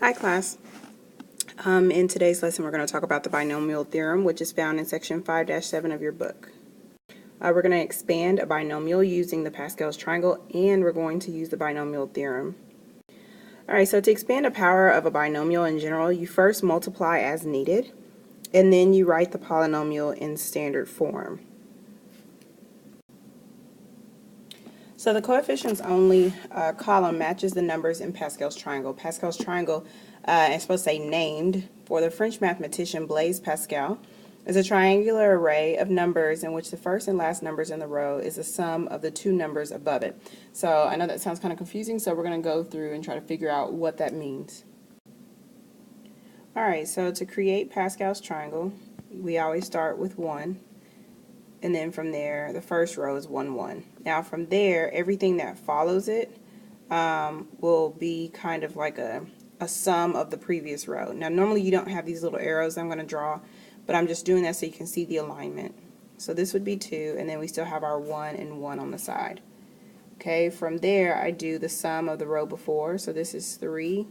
Hi class. In today's lesson we're going to talk about the binomial theorem, which is found in section 5-7 of your book. We're going to expand a binomial using the Pascal's triangle, and we're going to use the binomial theorem. Alright, so to expand a power of a binomial in general, you first multiply as needed, and then you write the polynomial in standard form. So the coefficients only column matches the numbers in Pascal's triangle. Pascal's triangle is supposed to say named for the French mathematician Blaise Pascal is a triangular array of numbers in which the first and last numbers in the row is the sum of the two numbers above it. So I know that sounds kind of confusing, so we're going to go through and try to figure out what that means. Alright, so to create Pascal's triangle, we always start with 1. And then from there, the first row is 1, 1. Now from there, everything that follows it will be kind of like a sum of the previous row. Now normally you don't have these little arrows I'm going to draw, but I'm just doing that so you can see the alignment. So this would be 2, and then we still have our 1 and 1 on the side. Okay, from there I do the sum of the row before, so this is 3,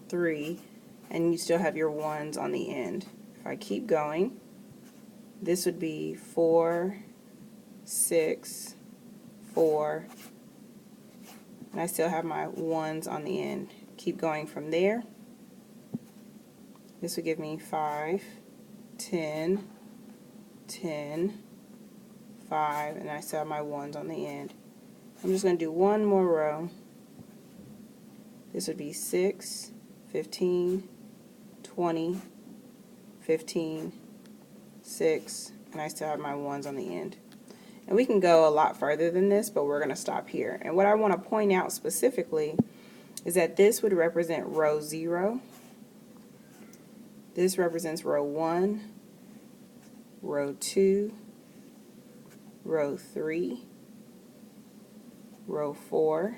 3, and you still have your 1s on the end. If I keep going, this would be 4, 6, 4, and I still have my 1s on the end. Keep going from there. This would give me 5, 10, 10, 5, and I still have my 1s on the end. I'm just going to do one more row. This would be 6, 15, 20, 15, 6, and I still have my 1s on the end. And we can go a lot further than this, but we're going to stop here. And what I want to point out specifically is that this would represent row 0. This represents row 1, row 2, row 3, row 4,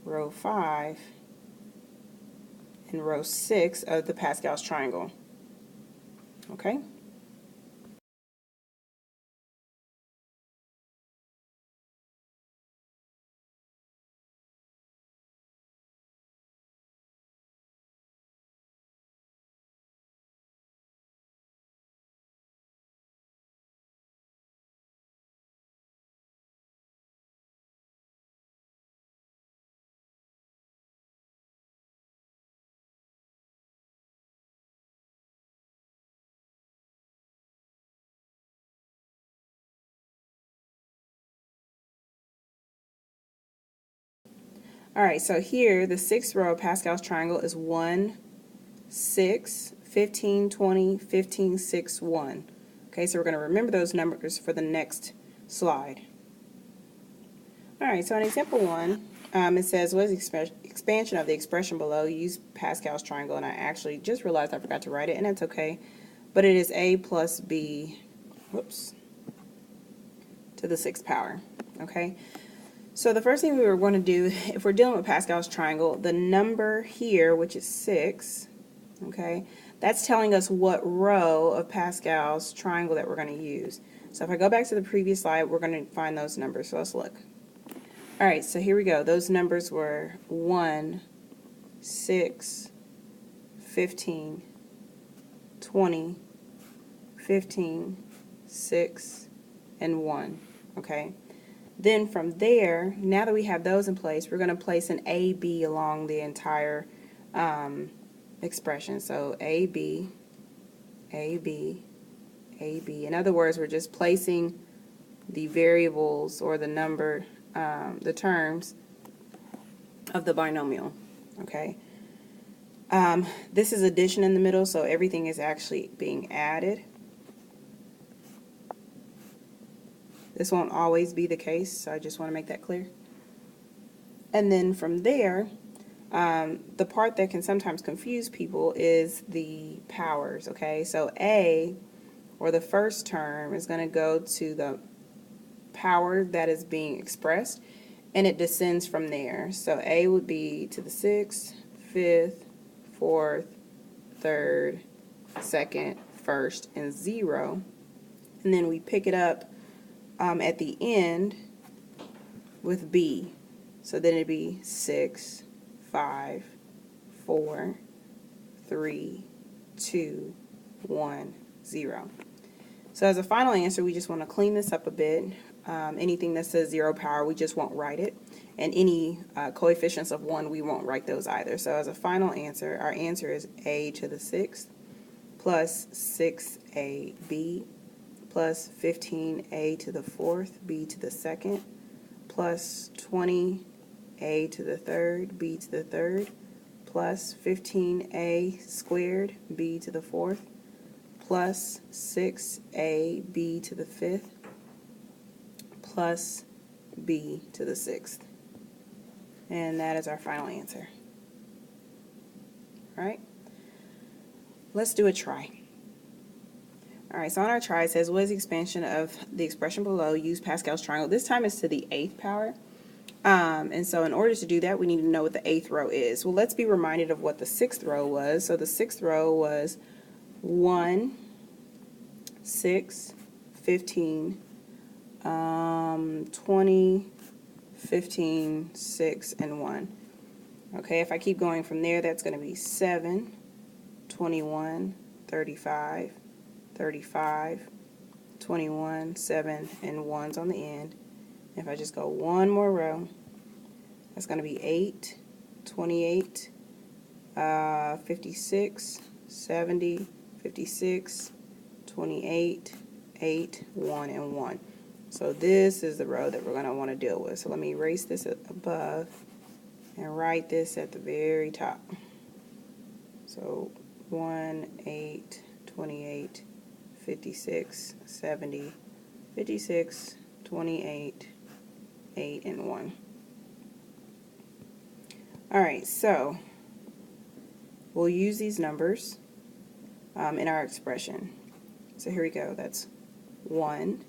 row 5, and row 6 of the Pascal's triangle. Okay? Alright, so here the 6th row of Pascal's triangle is 1, 6, 15, 20, 15, 6, 1. Okay, so we're going to remember those numbers for the next slide. Alright, so in example 1, it says, what is the expansion of the expression below? Use Pascal's triangle, and I actually just realized I forgot to write it, and that's okay. But it is a plus b, whoops, to the 6th power. Okay, so the first thing we were going to do, if we're dealing with Pascal's triangle, the number here, which is 6, okay, that's telling us what row of Pascal's triangle that we're going to use. So if I go back to the previous slide, we're going to find those numbers. So let's look. Alright, so here we go. Those numbers were 1, 6, 15, 20, 15, 6, and 1. Okay. Then from there, now that we have those in place, we're going to place an AB along the entire expression. So AB, AB, AB. In other words, we're just placing the variables or the number, the terms of the binomial. Okay. This is addition in the middle, so everything is actually being added. This won't always be the case, so I just want to make that clear. And then from there, the part that can sometimes confuse people is the powers, okay? So A, or the first term, is going to go to the power that is being expressed, and it descends from there. So A would be to the 6th, 5th, 4th, 3rd, 2nd, 1st, and 0. And then we pick it up at the end with B. So then it'd be 6, 5, 4, 3, 2, 1, 0. So as a final answer, we just want to clean this up a bit. Anything that says 0 power, we just won't write it. And any coefficients of 1, we won't write those either. So as a final answer, our answer is a to the 6th plus 6ab plus 15a to the 4th, b to the 2nd, plus 20a to the 3rd, b to the 3rd, plus 15a squared, b to the 4th, plus 6ab to the 5th, plus b to the 6th. And that is our final answer. All right, let's do a try. All right, so on our try it says, what is the expansion of the expression below? Use Pascal's triangle. This time it's to the 8th power. And so in order to do that, we need to know what the 8th row is. Well, let's be reminded of what the 6th row was. So the 6th row was 1, 6, 15, 20, 15, 6, and 1. Okay, if I keep going from there, that's going to be 7, 21, 35, 35, 21, 7, and 1's on the end. If I just go one more row, that's going to be 8, 28, 56, 70, 56, 28, 8, 1, and 1. So this is the row that we're going to want to deal with. So let me erase this above and write this at the very top. So 1, 8, 28, 56, 70, 56, 28, 8, and 1. Alright, so we'll use these numbers in our expression. So here we go. That's 1,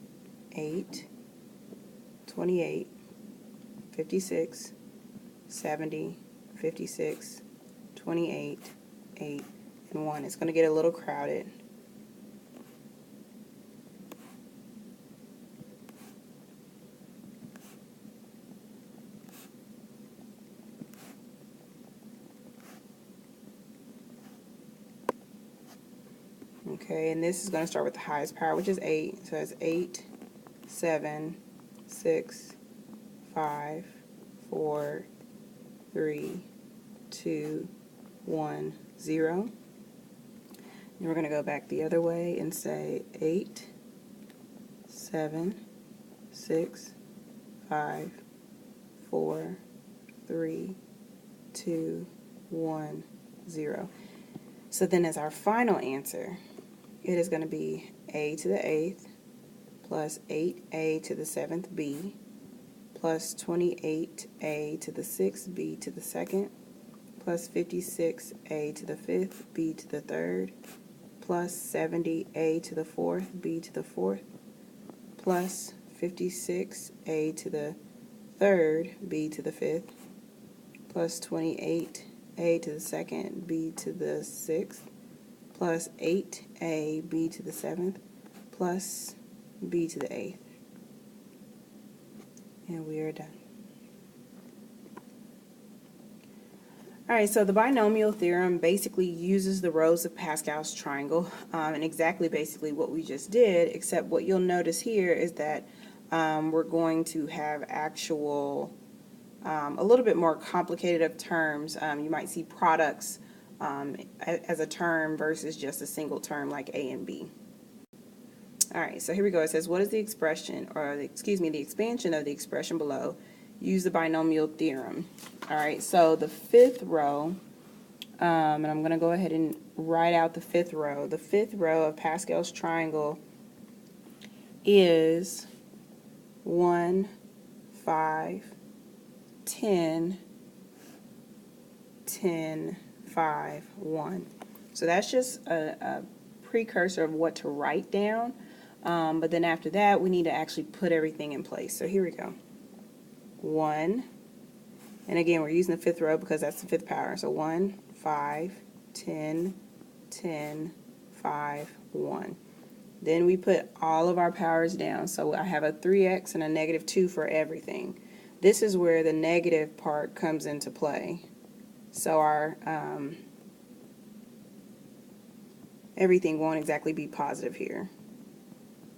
8, 28, 56, 70, 56, 28, 8, and 1. It's going to get a little crowded. Okay, and this is going to start with the highest power, which is 8. So that's 8, 7, 6, 5, 4, 3, 2, 1, 0. And we're going to go back the other way and say 8, 7, 6, 5, 4, 3, 2, 1, 0. So then as our final answer, it is going to be a to the 8th plus 8a to the 7th b plus 28a to the 6th b to the 2nd plus 56a to the 5th b to the 3rd plus 70a to the 4th b to the 4th plus 56a to the 3rd b to the 5th plus 28a to the 2nd b to the 6th plus 8a b to the 7th plus b to the 8th. And we are done. Alright, so the binomial theorem basically uses the rows of Pascal's triangle and exactly basically what we just did, except what you'll notice here is that we're going to have actual a little bit more complicated of terms. You might see products as a term versus just a single term like A and B. Alright, so here we go. It says, what is the expression, or excuse me, the expansion of the expression below? Use the binomial theorem. Alright, so the 5th row, and I'm going to go ahead and write out the 5th row. The 5th row of Pascal's triangle is 1, 5, 10, 10, 5, 1. So that's just a precursor of what to write down, but then after that we need to actually put everything in place. So here we go. 1, and again we're using the 5th row because that's the 5th power. So 1, 5, 10, 10, 5, 1. Then we put all of our powers down. So I have a 3x and a -2 for everything. This is where the negative part comes into play. So our everything won't exactly be positive here.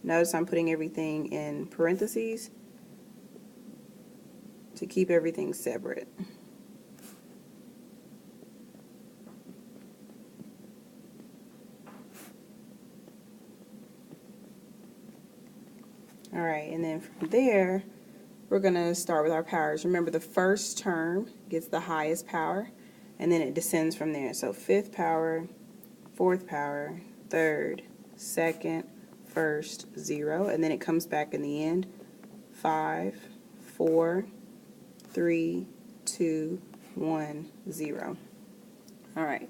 Notice I'm putting everything in parentheses to keep everything separate. Alright, and then from there, we're going to start with our powers. Remember, the first term gets the highest power, and then it descends from there. So fifth power, fourth power, third, second, first, 0, and then it comes back in the end. 5, 4, 3, 2, 1, 0. Alright,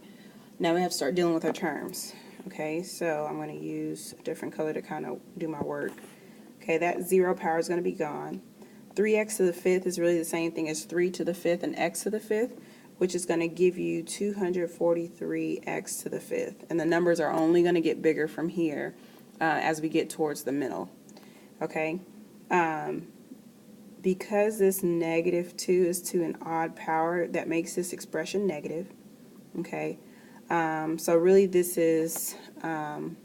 now we have to start dealing with our terms. Okay, so I'm going to use a different color to kind of do my work. Okay, that 0 power is going to be gone. 3x to the 5th is really the same thing as 3 to the 5th and x to the 5th, which is going to give you 243x to the 5th. And the numbers are only going to get bigger from here as we get towards the middle. Okay, because this negative 2 is to an odd power, that makes this expression negative. Okay, so really this is 3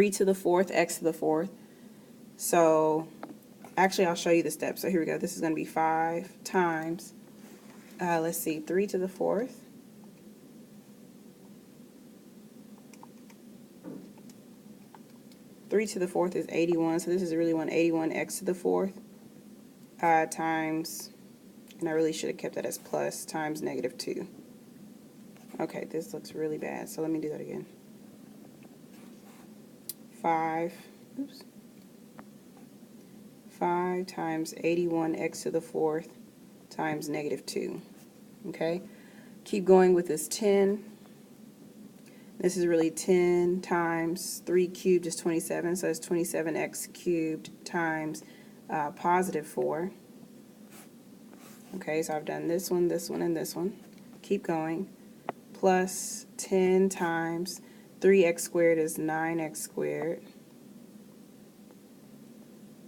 to the 4th, x to the 4th. So actually I'll show you the steps. So here we go. This is going to be 5 times, let's see, 3 to the 4th. Three to the 4th is 81, so this is really 181x to the 4th times, and I really should have kept that as plus, times negative 2. Okay, this looks really bad, so let me do that again. 5 times 81x to the 4th times negative 2. Okay, keep going with this 10. This is really 10 times 3 cubed is 27, so it's 27x cubed times positive 4. Okay, so I've done this one, and this one. Keep going. Plus 10 times 3x squared is 9x squared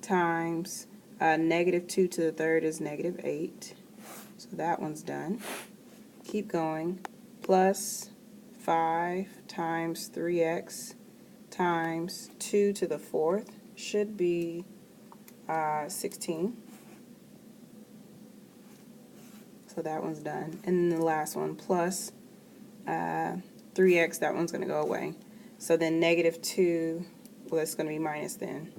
times negative 2 to the 3rd is negative 8. So that one's done. Keep going. Plus 5 times 3x times 2 to the 4th should be 16. So that one's done. And then the last one, plus 3x, that one's going to go away. So then negative 2, well, it's going to be minus then.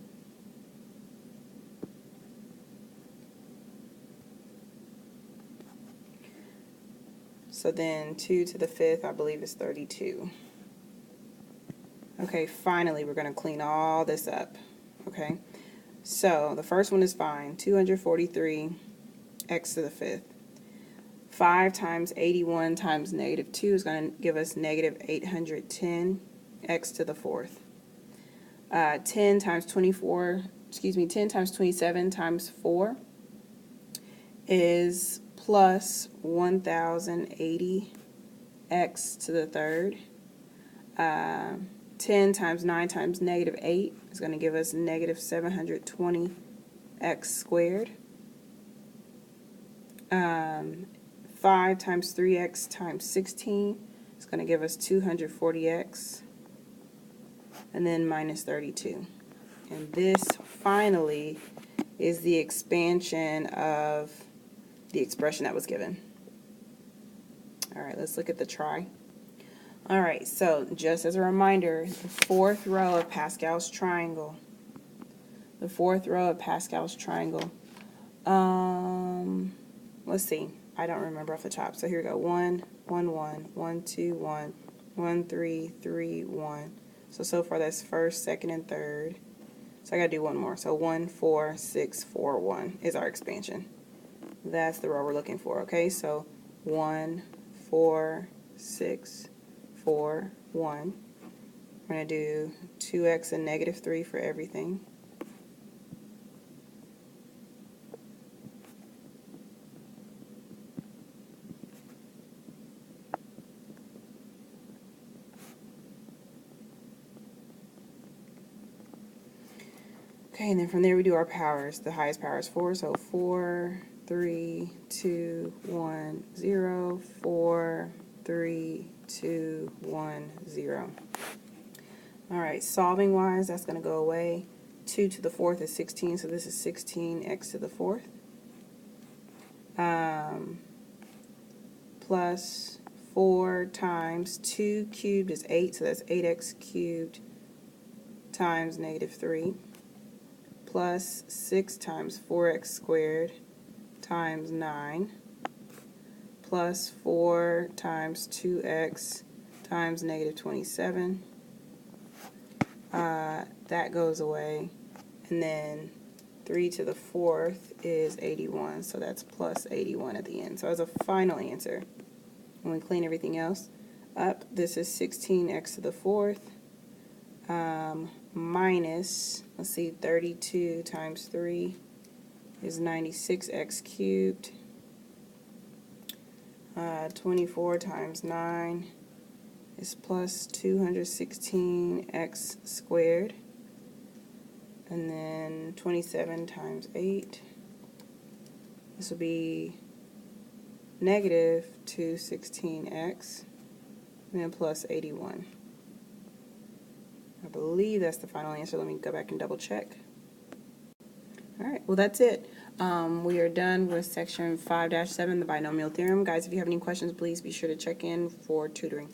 So then 2 to the 5th, I believe, is 32. Okay, finally, we're going to clean all this up. Okay, so the first one is fine, 243 x to the 5th. 5 times 81 times negative 2 is going to give us negative 810 x to the 4th. 10 times 27 times 4 is plus 1080 x to the 3rd. 10 times 9 times negative 8 is going to give us negative 720 x squared. 5 times 3x times 16 is going to give us 240x, and then minus 32. And this finally is the expansion of the expression that was given. Alright, let's look at the try. Alright, so just as a reminder, the fourth row of Pascal's triangle. The fourth row of Pascal's triangle. Let's see. I don't remember off the top. So here we go. 1, 1, 1, 1, 2, 1, 1, 3, 3, 1. So far that's first, second, and third. So I gotta do one more. So 1, 4, 6, 4, 1 is our expansion. That's the row we're looking for. Okay, so 1, 4, 6, 4, 1. We're gonna do 2x and negative 3 for everything. Okay, and then from there we do our powers. The highest power is 4, so 4 3, 2, 1, 0, 4, 3, 2, 1, 0. All right, solving wise, that's going to go away. 2 to the 4th is 16, so this is 16x to the 4th. Plus 4 times 2 cubed is 8, so that's 8x cubed times negative 3. Plus 6 times 4x squared times 9. Plus 4 times 2x times negative 27. That goes away. And then 3 to the 4th is 81, so that's plus 81 at the end. So as a final answer, when we clean everything else up, this is 16x to the 4th minus, let's see, 32 times 3 is 96x cubed. 24 times 9 is plus 216x squared. And then 27 times 8, this will be negative 216x, and then plus 81. I believe that's the final answer. Let me go back and double check. Alright, well that's it. We are done with section 5-7, the binomial theorem. Guys, if you have any questions, please be sure to check in for tutoring.